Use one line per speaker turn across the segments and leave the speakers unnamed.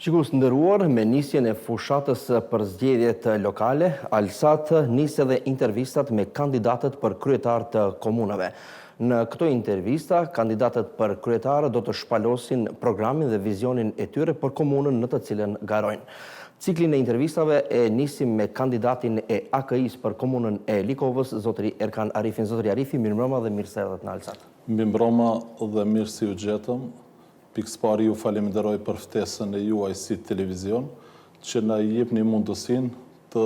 Shikues të nderuar, me nisjen e fushatës për zgjedhjet lokale, Alsat nis edhe intervistat me kandidatët për kryetar të komunave. Në këto intervista, kandidatët për kryetar do të shpalosin programin dhe vizionin e tyre për komunën në të cilën garojnë. Ciklin e intervistave e nisim me kandidatin e AKI-s për komunën e Likovës, zotëri Erkan Arifin. Zotëri Arifi, mirëmbrëma dhe mirë se erdhët në Alsat.
Mirëmbrëma dhe mirë si u gjetëm. Pikëspari ju falenderoj për ftesën e juaj si televizion, që na jepni mundësinë të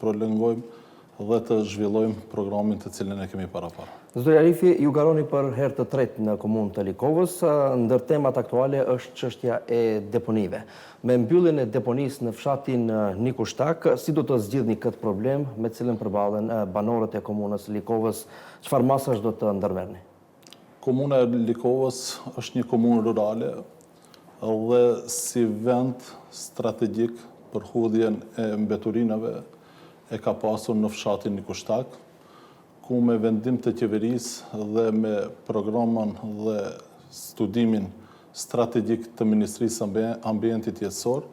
prolongojmë dhe të zhvillojmë programin të cilin e kemi parapara.
Zotëri Arifi, ju garoni për herë të tretë në komunën të Likovës. Ndër temat aktuale është çështja e deponive. Me mbylljen e deponisë në fshatin Nikushtak, si do të zgjidhni këtë problem me të cilën përballen banorët e komunës Likovës? Çfarë masash do të ndërmerrni?
Komuna e Likovës është një komunë rurale dhe si vend strategjik për hudhjen e mbeturinave e ka pasur në fshatin Nikushtak, ku me vendim të qeverisë dhe me programin dhe studimin strategjik të Ministrisë Ambientit Jetësor,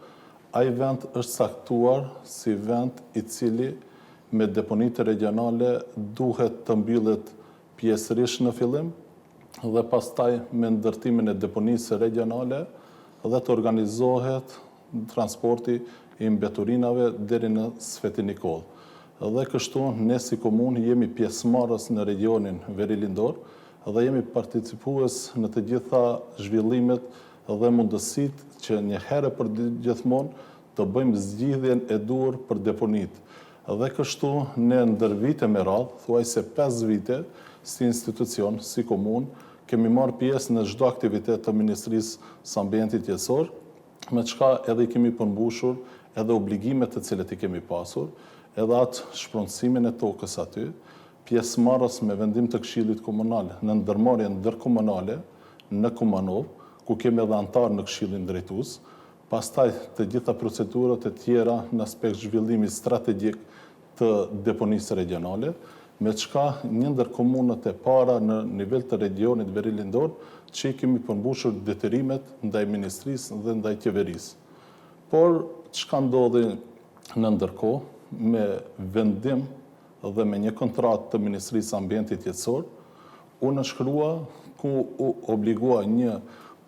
ai vend është saktuar si vend i cili me deponitë regionale duhet të mbyllet pjesërisht në fillim, dhe pastaj me ndërtimin e deponisë regionale dhe të organizohet transporti i mbeturinave deri në Sveti Nikol. Dhe kështu ne si komunë jemi pjesëmarrës në regionin Veri Lindor dhe jemi participues në të gjitha zhvillimet dhe mundësitë që një herë për gjithmonë të bëjmë zgjidhjen e duhur për deponit. Dhe kështu ne ndër vite me radhë, thuajse 5 vite, si institucion, si komunë, kemi marrë pjesë në çdo aktivitet të Ministrisë së Ambientit Jetësor, me çka edhe i kemi përmbushur edhe obligimet të cilet i kemi pasur, edhe atë shpronësimin e tokës aty, pjesëmarrës me vendim të Këshillit Komunal në ndërmarrjen ndërkomunale në Kumanov, ku kemi edhe antar në Këshillin Drejtues, pastaj të gjitha procedurat e tjera në aspekt zhvillimi strategjik të deponisë regionale, me çka një ndër komunët e para në nivel të regionit Veri Lindor që i kemi përmbushur detyrimet ndaj ministrisë dhe ndaj qeverisë. Por çka ndodhi në ndërkohë me vendim dhe me një kontratë të Ministrisë Ambientit Jetësor, u nënshkrua ku u obligua një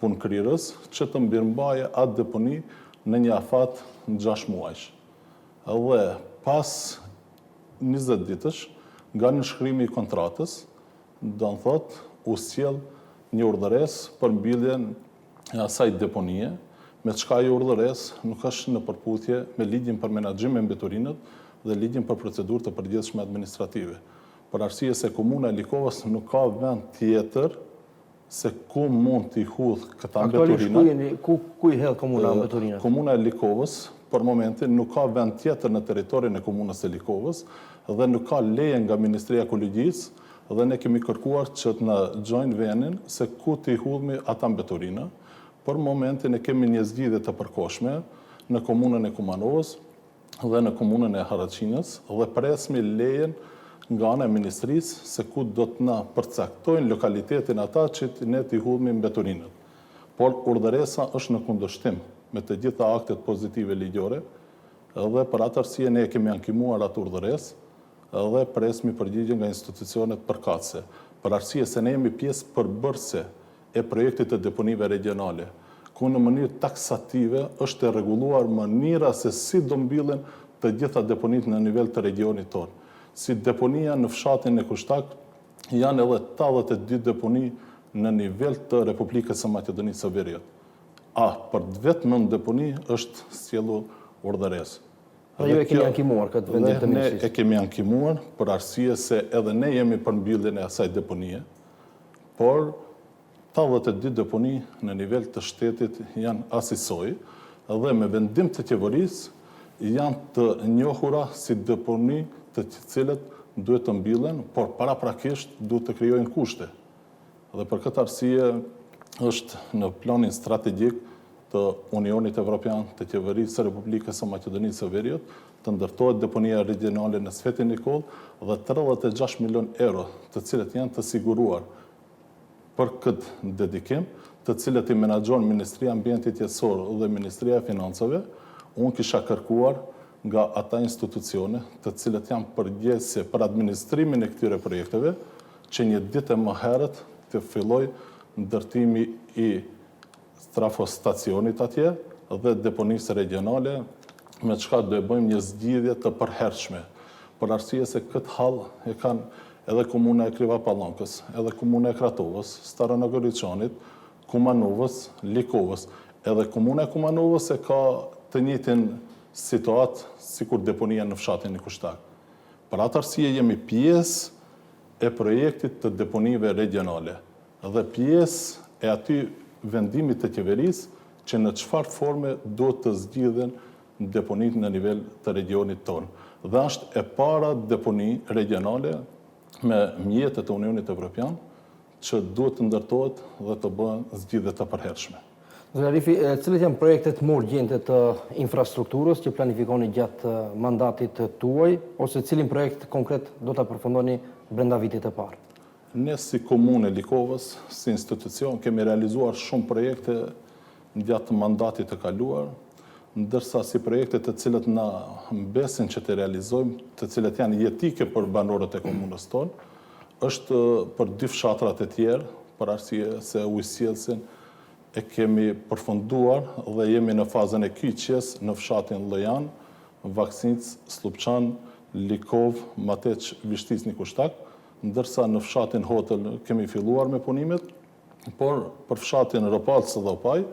punëkryrës që të mbirmbaje atë deponi në një afat 6 muajsh. Dhe pas 20 ditësh, nga nënshkrimi i kontratës, do të thotë u sjell një urdhëresë për mbylljen e asaj deponie, me çka ajo urdhëresë nuk është në përputhje me ligjin për menaxhim me mbeturinat dhe ligjin për procedurë të përgjithshme administrative. Për arsye se komuna e Likovës nuk ka vend tjetër se ku mund t'i hudh këta mbeturina.
Ku i hedh komuna mbeturinat?
Komuna e Likovës për momentin nuk ka vend tjetër në territorin e komunës e Likovës dhe nuk ka leje nga Ministria e Ekologjisë dhe ne kemi kërkuar që të na gjojnë venin se ku t'i hudhmi ata mbeturina. Për momentin e kemi një zgjidhje të përkohshme në komunën e Kumanovës dhe në komunën e Haraçinës dhe presmi lejen nga ana e ministrisë se ku do të na përcaktojnë lokalitetin ata që ne t'i hudhmi mbeturinat. Por urdhëresa është në kundërshtim me të gjitha aktet pozitive ligjore dhe për atë arsye ne kemi ankimuar atë urdhëresë dhe presmi përgjigje nga institucionet përkatëse. Për arsye se ne jemi pjesë përbërëse e projektit të deponive regionale, ku në mënyrë taksative është e rregulluar mënyra se si do mbyllen të gjitha deponit në nivel të regionit tonë. Si deponia në fshatin e Kushtak, janë edhe 82 deponi në nivel të Republikës së Maqedonisë së Veriut. Për vetëm në deponi është sjellur urdhëresë.
Dhe ju e kemi ankimuar këtë vendim të ministrisë?
Ne e kemi ankimuar për arsye se edhe ne jemi për mbylljen e asaj deponie, por 82 deponi në nivel të shtetit janë asisoj dhe me vendim të qeverisë janë të njohura si deponi të cilet duhet të mbyllen, por paraprakisht duhet të krijojnë kushte. Dhe për këtë arsye është në planin strategjik të Unionit Evropian të qeverisë së Republikës së Maqedonisë së Veriut të ndërtohet deponia regionale në Sveti Nikol dhe 36 milion euro, të cilët janë të siguruar për këtë dedikim, të cilët i menaxhon Ministria e Ambientit Jetësor dhe Ministria e Financave, unë kisha kërkuar nga ata institucione të cilët janë përgjegjëse për administrimin e këtyre projekteve, që një ditë më herët të filloj ndërtimi i trafostacionit atje dhe deponisë regionale, me çka do e bëjmë një zgjidhje të përhershme. Për arsye se këtë hall e kanë edhe komuna e Kriva-Pallankës, edhe komuna e Kratovës, Staranogoriçanit, Kumanovës, Likovës. Edhe komuna e Kumanovës e ka të njëjtin situatë sikur deponia në fshatin Nikushtak. Për atë arsye jemi pjesë e projektit të deponive regionale dhe pjesë e aty vendimit të qeverisë që në çfarë forme do të zgjidhen deponit në nivel të regionit tonë. Dhe është e para deponi regionale me mjetet e Unionit Evropian që duhet të ndërtohet dhe të bëhen zgjidhje të përhershme.
Zotëri Arifi, cilat janë projektet më urgjente të infrastrukturës që planifikoni gjatë mandatit tuaj, ose cilin projekt konkret do të përfundoni brenda vitit të parë?
Ne si komunë e Likovës, si institucion, kemi realizuar shumë projekte gjatë mandatit të kaluar, ndërsa si projekte të cilët na mbesin që të realizojmë, të cilët janë jetike për banorët e komunës tonë, është për 2 fshatrat e tjerë, për arsye se ujësjellsin e kemi përfunduar dhe jemi në fazën e kyçjes në fshatin Llojan, Vaksnic, Slupçan, Likov, Mateq, Vishtic, Nikushtak, ndërsa në fshatin Hotel kemi filluar me punimet, por për fshatin Ropalc dhe Opaj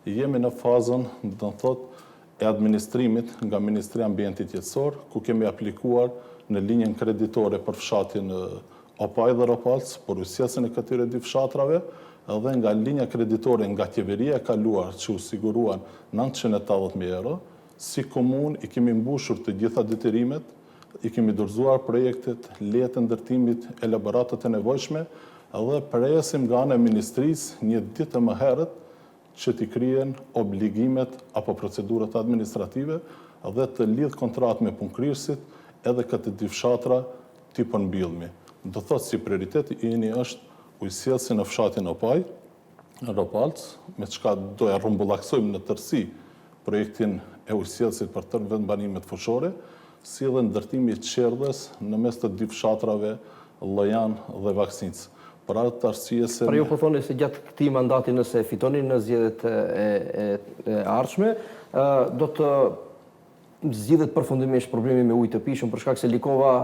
jemi në fazën, do të thotë, e administrimit nga Ministria e Ambientit Jetësor, ku kemi aplikuar në linjën kreditore për fshatin Opaj dhe Ropalc, për ujësjellsin e këtyre 2 fshatrave, dhe nga linja kreditore nga qeveria e kaluar që u siguruan 980.000 euro, si komunë i kemi mbushur të gjitha detyrimet, i kemi dorëzuar projektet, lejet e ndërtimit, elaboratat e nevojshme, dhe presim nga ana e ministrisë një ditë më herët që t'i krijen obligimet apo procedurat administrative dhe të lidh kontratë me punëkryesit edhe këtë 2 fshatra t'i përmbillmi. Do thotë si prioriteti yni është ujësjellsi në fshatin Opaj, Ropalc, me çka do ja rrumbullaksojmë në tërësi projektin e ujësjellsit për tërë vendbanimet fushore, si edhe ndërtimi i çerdhes në mes të 2 fshatrave Llojan dhe Vaksnic. Për atë arsye se...
Pra ju po thoni se gjatë këtij mandati nëse fitoni në zgjedhjet e ardhshme, do të zgjidhet përfundimisht problemi me ujë të pishëm, për shkak se Likova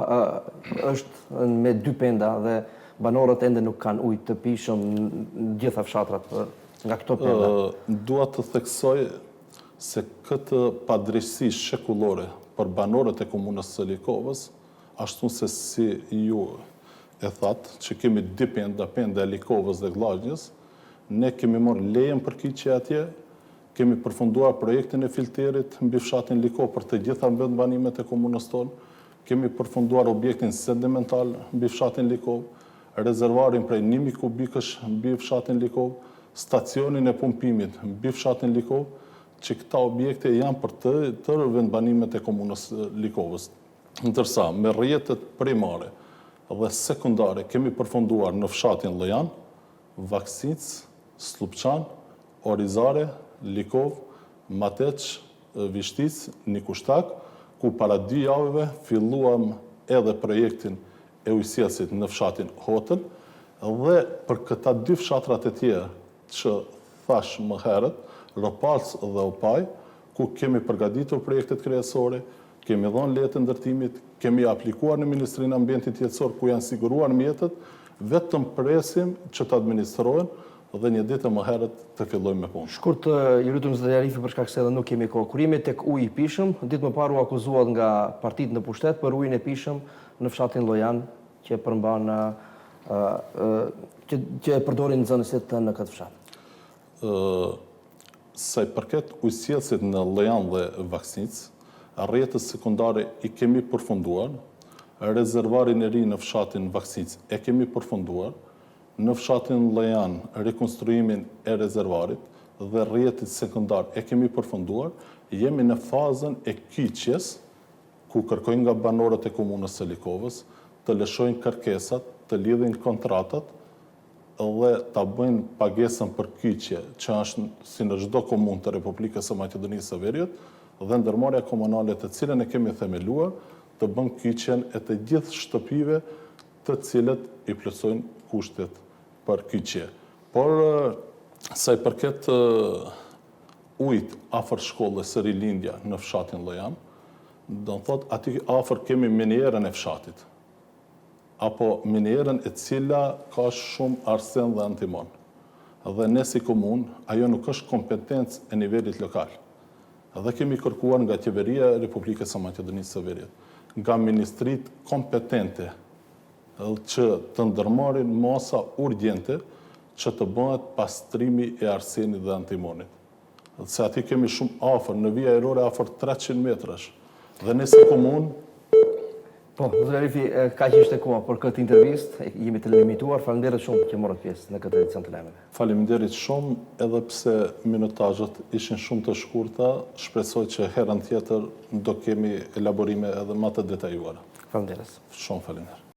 është me 2 penda dhe banorët ende nuk kanë ujë të pishëm në gjitha fshatrat nga këto penda.
Dua të theksoj se këtë padrejtësi shekullore për banorët e komunës së Likovës, ashtu se si ju e thatë, që kemi 2 penda e Likovës dhe Glazhnjës, ne kemi marrë lejen për kyçje atje, kemi përfunduar projektin e filterit mbi fshatin Likovë për të gjitha vendbanimet e komunës tonë, kemi përfunduar objektin sedimental mbi fshatin Likovë, rezervarin prej 1000 kubikësh mbi fshatin Likovë, stacionin e pumpimit mbi fshatin Likovë, që këta objekte janë për të vendbanimet e komunës Likovës. Ndërsa, me rrjetet primare dhe sekundare kemi përfunduar në fshatin Llojan, Vaksnic, Slupçan, Orizare, Likov, Mateq, Vishtic, Nikushtak, ku para 2 javëve filluam edhe projektin e ujësjellsit në fshatin Hotel, dhe për këta 2 fshatrat e tjerë që thash më herët, Ropalc dhe Opaj, ku kemi përgatitur projektet kryesore, kemi dhënë lejet e ndërtimit, kemi aplikuar në Ministrinë e Ambientit Jetësor ku janë siguruar mjetet, vetëm presim që të administrohen dhe një ditë më herët të fillojmë me punë.
Shkurt, ju lutem zotëri Arifi, për shkak se edhe nuk kemi kohë. Kurimi tek uji i pishëm, ditë më parë u akuzuat nga partitë në pushtet për ujin e pishëm në fshatin Llojan, që përmban që e përdorin nxënësit në këtë fshat.
Sa i përket ujësjellsit në Llojan dhe Vaksnic, rrjetet sekundare i kemi përfunduar, rezervarin e ri në fshatin Vaksnic e kemi përfunduar, në fshatin Llojan rekonstruimin e rezervarit dhe rrjetit sekundar e kemi përfunduar, jemi në fazën e kyçjes, ku kërkojnë nga banorët e komunës së Likovës të lëshojnë kërkesat, të lidhin kontratat dhe ta bëjnë pagesën për kyqje, që është si në çdo komunë të Republikës së Maqedonisë së Veriut, dhe ndërmarrja komunale të cilën e kemi themeluar, të bën kyqjen e të gjithë shtëpive të cilët i plotësojnë kushtet për kyqje. Por sa i përket ujit afër shkollës së Rilindja në fshatin Llojan, do të thotë aty afër kemi minierën e fshatit, apo minierën e cila ka shumë arsen dhe antimon. Dhe ne si komunë, ajo nuk është kompetencë e nivelit lokal. Dhe kemi kërkuar nga Qeveria e Republikës së Maqedonisë së Veriut, nga ministrit kompetente që të ndërmarrin masa urgjente që të bëhet pastrimi e arsenit dhe antimonit. Se aty kemi shumë afër, në vija ajrore afër 300 metrash. Dhe ne si komunë,
Po, Zotër Arifi, kaq ishte koha për këtë intervistë, jemi të limituar, faleminderit shumë që morët pjesë në këtë edicion të lajmeve.
faleminderit shumë, edhe pse minutazhet ishin shumë të shkurta, shpresoj që herën tjetër do kemi elaborime edhe më të detajuara.
Faleminderit.
Shumë faleminderit.